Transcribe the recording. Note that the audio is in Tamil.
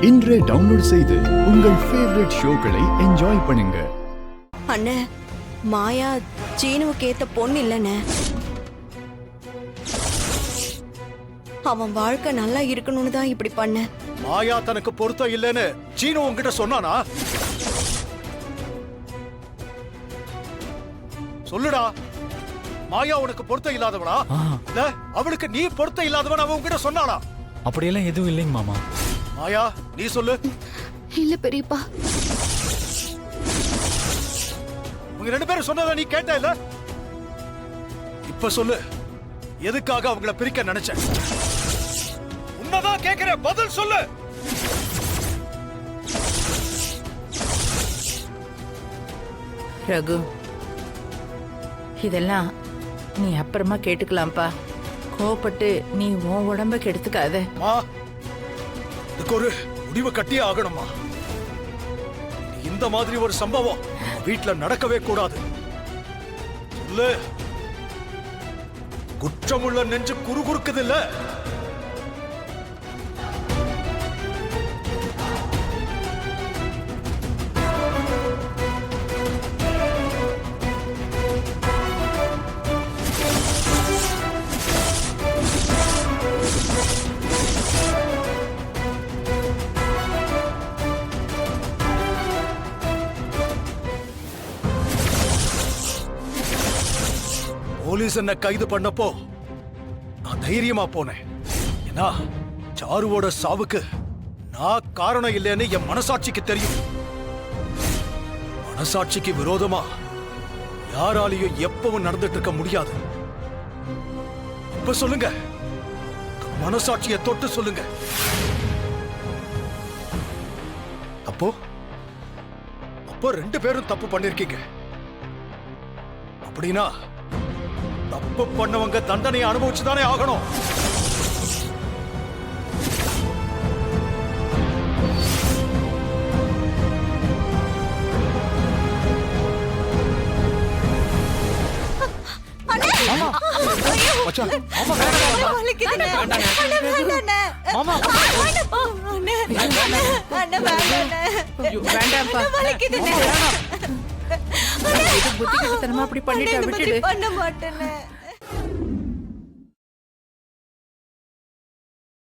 இன்றே டவுன்லோட் செய்து உங்கள் ஃபேவரட் ஷோக்களை என்ஜாய் பண்ணுங்க. அண்ணே, மாயா சீனுவுக்கு ஏத்த பொண்ணு இல்லண்ணே. அவன் வாழ்க்கை நல்லா இருக்கணும்னு தான் இப்படி பண்ண. மாயா தனக்கு பொருத்தம் இல்லைன்னு சீனு உன்கிட்ட சொன்னானா? சொல்லுடா, மாயா உனக்கு பொருத்தம் இல்லாதவனா? இல்ல அவளுக்கு நீ பொருத்தம் இல்லாதவன் அவன் உன்கிட்ட சொன்னானா? அப்படியெல்லாம் எதுவும் இல்லைங்க மாமா. மாயா, நீ சொல்லு. இல்ல பெரியப்பா. உங்க ரெண்டு பேரும் சொன்னதை நீ கேட்ட இல்ல? இப்ப சொல்லு, எதுக்காக அவங்கள பிரிக்க நினைச்ச? உன்னதான் கேக்குற, பதில் சொல்லு. ரகு, இதெல்லாம் நீ அப்புறமா கேட்டுக்கலாம்ப்பா. கோபப்பட்டு நீ உன் உடம்ப கெடுத்துக்காத. இதுக்கு ஒரு முடிவு கட்டியே ஆகணுமா? இந்த மாதிரி ஒரு சம்பவம் வீட்டுல நடக்கவே கூடாது. சொல்லு, குற்றமுள்ள நெஞ்சு குறுகுறுக்குது இல்ல? போலீஸ் என்ன கைது பண்ணப்போ நான் தைரியமா போனேன். ஏன்னா சாருவோட சாவுக்கு நான் காரணம் இல்லைன்னு என் மனசாட்சிக்கு தெரியும். மனசாட்சிக்கு விரோதமா யாராலையும் எப்பவும் நடந்துட்டு இருக்க முடியாது. இப்ப சொல்லுங்க, மனசாட்சியை தொட்டு சொல்லுங்க. அப்போ அப்போ ரெண்டு பேரும் தப்பு பண்ணிருக்கீங்க. அப்படின்னா தப்பு பண்ணவங்க தண்டனையை அனுபவிச்சுதானே ஆகணும். புத்திகரத்தனமா அப்படி பண்ணிட்டு பண்ண மாட்டேன்னு.